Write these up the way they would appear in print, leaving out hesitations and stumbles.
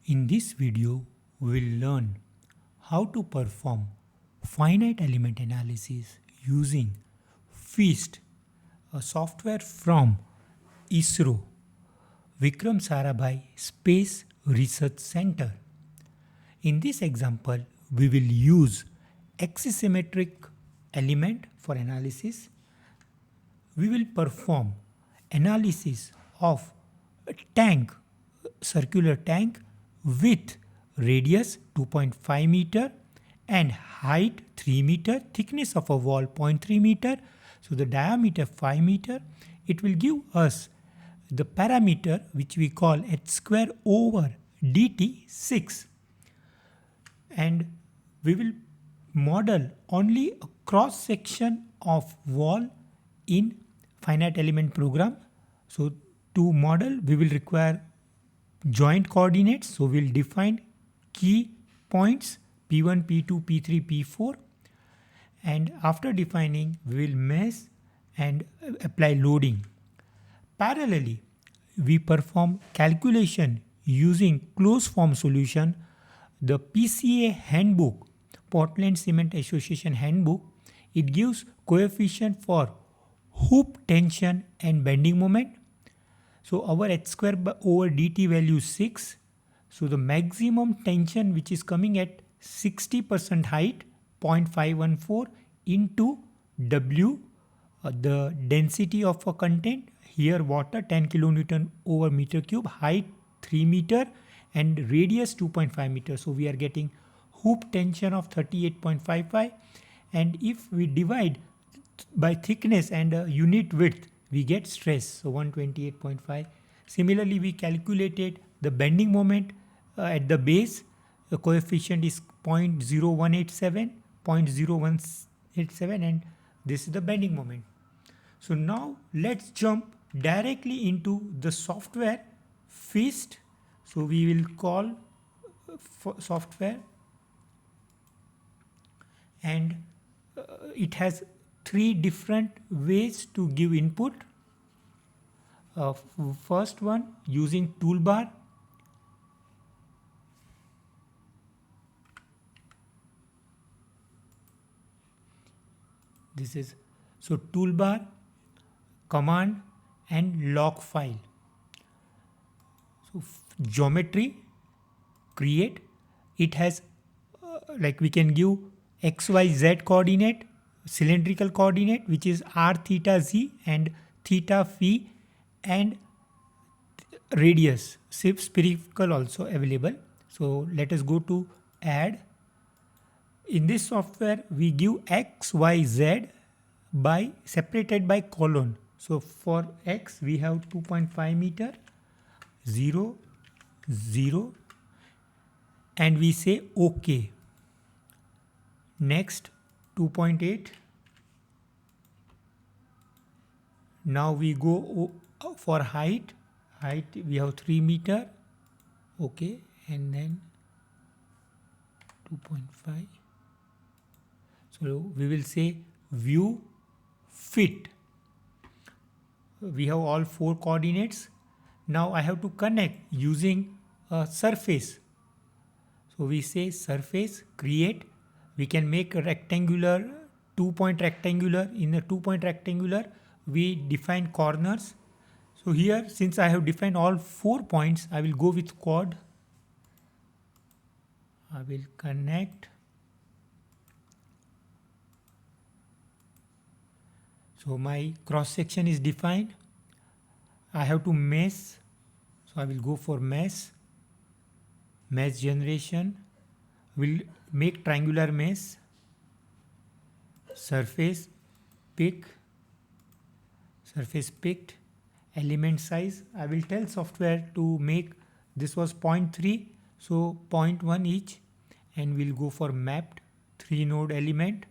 In this video, we will learn how to perform finite element analysis using FEAST, a software from ISRO, Vikram Sarabhai Space Research Center. In this example, we will use axisymmetric element for analysis. We will perform analysis of a tank, circular tank with radius 2.5 meter and height 3 meter, thickness of a wall 0.3 meter, so the diameter 5 meter. It will give us the parameter which we call h square over dt 6, and we will model only a cross section of wall in finite element program. So to model we will require joint coordinates, so we'll define key points P1, P2, P3, P4, and after defining we will mesh and apply loading. Parallelly, we perform calculation using closed form solution. The PCA handbook, Portland Cement Association handbook, it gives coefficient for hoop tension and bending moment. So our h square over dt value is 6. So the maximum tension which is coming at 60% height, 0.514 into W, the density of a content, here water 10 kilonewton over meter cube, height 3 meter and radius 2.5 meter. So we are getting hoop tension of 38.55, and if we divide by thickness and unit width, we get stress, so 128.5. Similarly, we calculated the bending moment at the base. The coefficient is 0.0187, 0.0187, and this is the bending moment. So now let's jump directly into the software FEAST. So we will call software, and it has 3 different ways to give input. First one, using toolbar. This is so toolbar, command and Logfile. So geometry, create. It has like we can give x, y, z coordinate, cylindrical coordinate which is r theta z and theta phi, and radius, spherical also available. So let us go to add. In this software we give x, y, z by separated by colon. So for x we have 2.5 meter, 0, 0, and we say OK. Next 2.8. Now we go for height. Height we have 3 meter. Okay, and then 2.5. So we will say view fit. We have all 4 coordinates. Now I have to connect using a surface. So we say surface, create. We can make a rectangular, 2-point rectangular. In a 2-point rectangular, we define corners. So here, since I have defined all 4 points, I will go with quad. I will connect. So my cross section is defined. I have to mesh. So I will go for mesh. Mesh generation. Will make triangular mesh. Surface pick. Surface picked. Element size. I will tell software to make, this was 0.3, so 0.1 each, and we'll go for mapped 3 node element.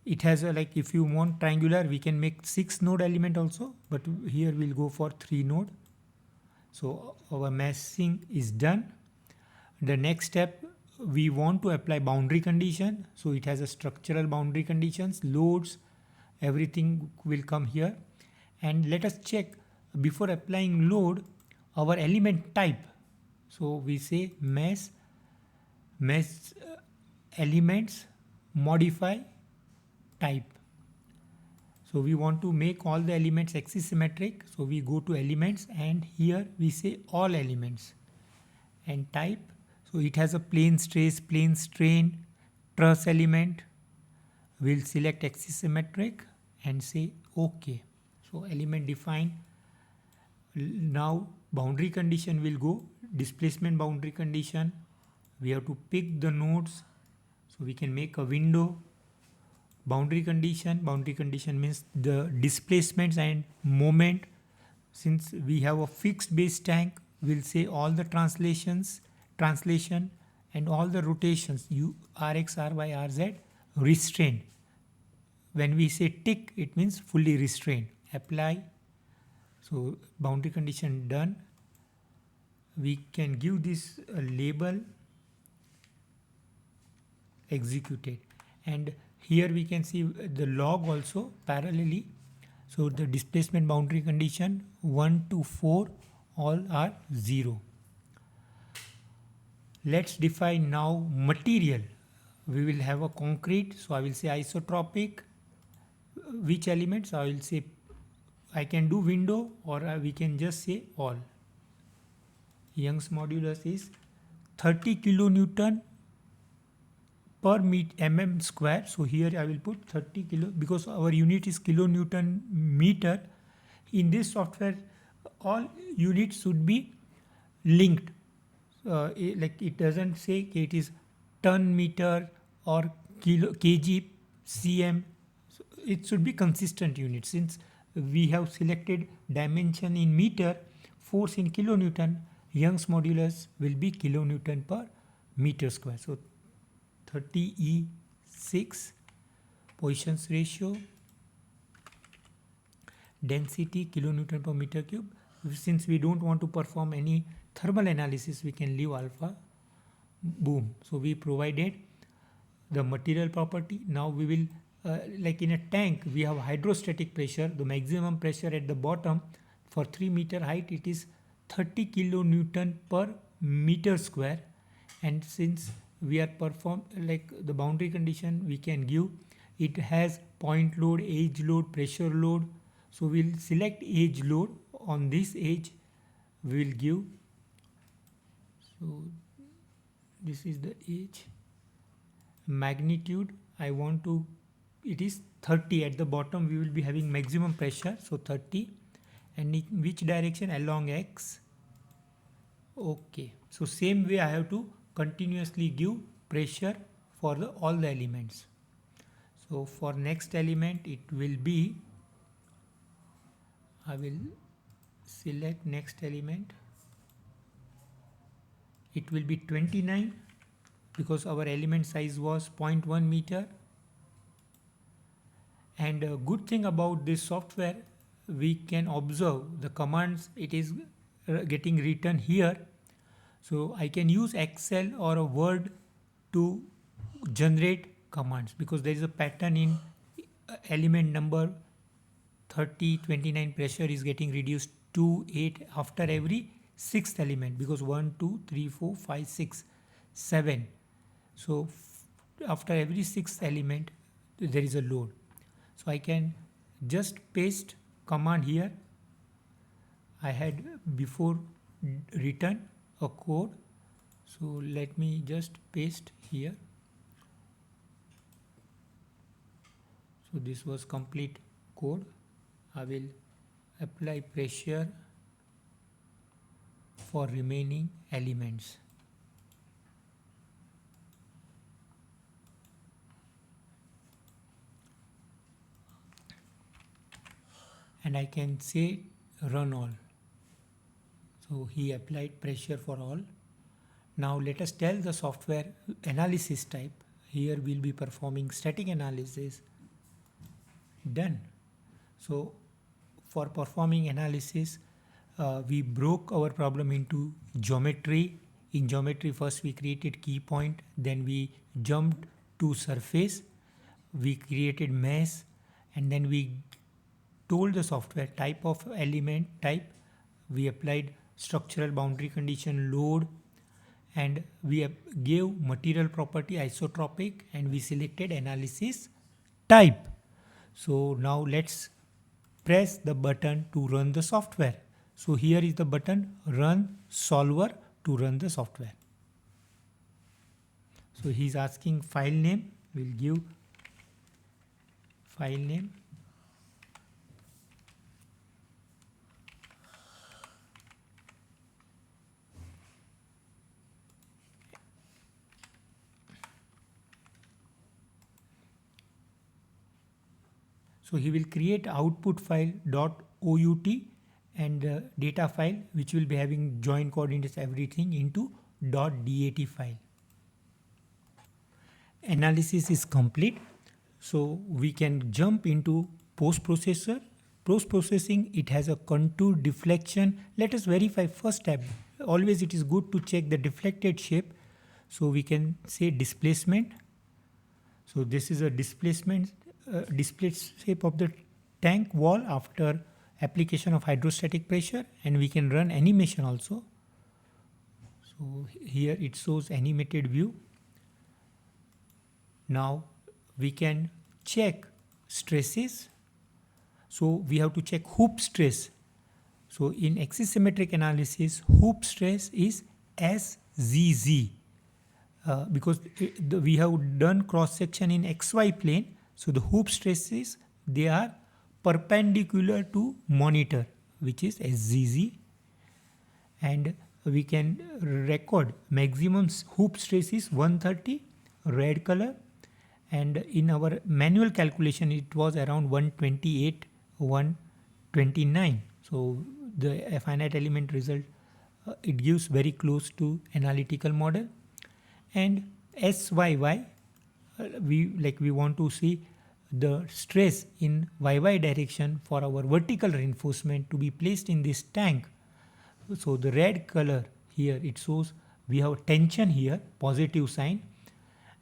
It has a, like if you want triangular we can make 6 node element also, but here we'll go for 3 node. So our meshing is done. The next step, we want to apply boundary condition. So it has a structural boundary conditions, loads, everything will come here. And let us check before applying load our element type. So we say mesh elements modify type. So we want to make all the elements axisymmetric. So we go to elements and here we say all elements and type. So it has a plane stress, plane strain, truss element. We'll select axisymmetric and say OK. So element defined. Now boundary condition will go, displacement boundary condition. We have to pick the nodes. So we can make a window. Boundary condition means the displacements and moment. Since we have a fixed base tank, we'll say all the translation and all the rotations u rx, ry, rz restrained. When we say tick, it means fully restrained. Apply. So boundary condition done. We can give this a label executed, and here we can see the log also parallelly. So the displacement boundary condition 1 to 4 all are 0. Let's define now material. We will have a concrete, so I will say isotropic. Which elements? I will say I can do window, or we can just say all. Young's modulus is 30 kilonewton per mm square. So here I will put 30 kilo because our unit is kilonewton meter. In this software, all units should be linked. Like it doesn't say it is ton meter or kilo, kg, cm. So it should be consistent unit. Since we have selected dimension in meter, force in kilonewton, Young's modulus will be kilonewton per meter square. So 30E6, positions ratio, density kilonewton per meter cube. Since we don't want to perform any thermal analysis, we can leave alpha. Boom. So we provided the material property. Now we will, like in a tank, we have hydrostatic pressure. The maximum pressure at the bottom for 3 meter height, it is 30 kilonewton per meter square. And since we are like the boundary condition, we can give it has point load, edge load, pressure load. So we'll select edge load. On this edge we will give, so this is the edge. Magnitude, I want to, it is 30. At the bottom we will be having maximum pressure, so 30. And in which direction? Along x. Okay. So same way I have to continuously give pressure for all the elements. So for next element it will be, I will select next element. It will be 29 because our element size was 0.1 meter. And a good thing about this software, we can observe the commands, it is getting written here. So I can use Excel or a Word to generate commands because there is a pattern in element number 30, 29 pressure is getting reduced to 8 after every 6th element because 1, 2, 3, 4, 5, 6, 7. So after every 6th element there is a load. So I can just paste command here. I had before written a code. So let me just paste here. So this was complete code. I will apply pressure for remaining elements. And I can say run all. So he applied pressure for all. Now let us tell the software analysis type. Here we'll be performing static analysis. Done. So for performing analysis, we broke our problem into geometry. In geometry, first we created key point, then we jumped to surface, we created mesh, and then we told the software type of element type. We applied structural boundary condition load, and we have gave material property isotropic, and we selected analysis type. So now let's press the button to run the software. So here is the button, run solver, to run the software. So he's asking file name, we'll give file name. So he will create output file .out and data file, which will be having join coordinates, everything, into .dat file. Analysis is complete. So we can jump into post-processor. Post-processing, it has a contour deflection. Let us verify first step. Always it is good to check the deflected shape. So we can say displacement. So this is a displacement, displaced shape of the tank wall after application of hydrostatic pressure, and we can run animation also. So here it shows animated view. Now we can check stresses. So we have to check hoop stress. So in axisymmetric analysis, hoop stress is SZZ. Because we have done cross section in XY plane, so the hoop stresses, they are perpendicular to monitor, which is SZZ, and we can record maximum hoop stress is 130, red color, and in our manual calculation it was around 128, 129. So the finite element result, it gives very close to analytical model. And SYY, we want to see the stress in YY direction for our vertical reinforcement to be placed in this tank. So the red color here, it shows we have tension here, positive sign,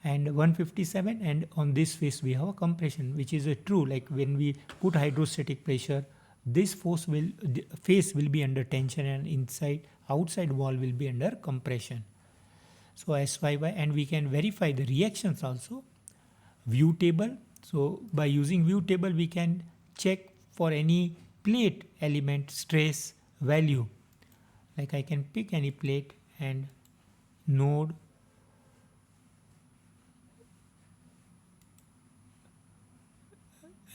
and 157, and on this face we have a compression, which is true. Like when we put hydrostatic pressure, this face will be under tension, and outside wall will be under compression. So SYY, and we can verify the reactions also. View table. So by using view table, we can check for any plate element stress value. Like I can pick any plate and node,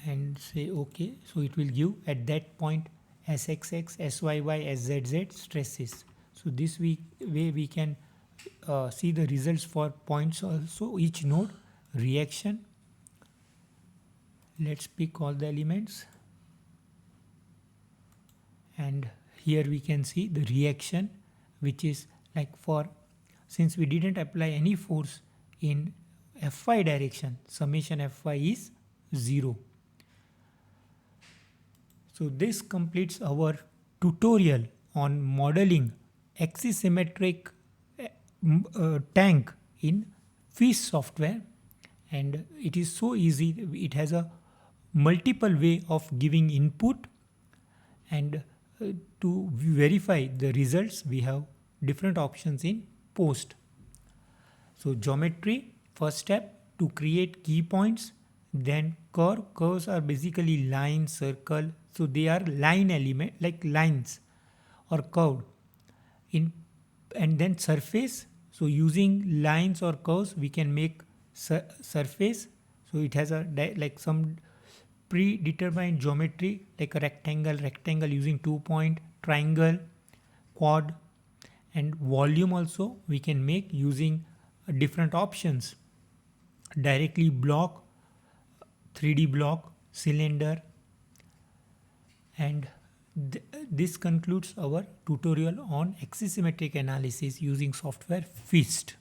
and say OK. So it will give at that point SXX, SYY, SZZ stresses. So this way we can see the results for points also, each node, reaction. Let's pick all the elements, and here we can see the reaction, which is like since we didn't apply any force in Fy direction, summation Fy is 0. So this completes our tutorial on modeling axisymmetric tank in FIST software, and it is so easy. It has a multiple way of giving input, and to verify the results we have different options in post. So geometry, first step, to create key points, then curves are basically line, circle, so they are line element, like lines or curved and then surface. So using lines or curves we can make surface. So it has like some predetermined geometry, like a rectangle using 2 point, triangle, quad, and volume also we can make using different options, directly block, 3D block, cylinder. And this concludes our tutorial on axisymmetric analysis using software FIST.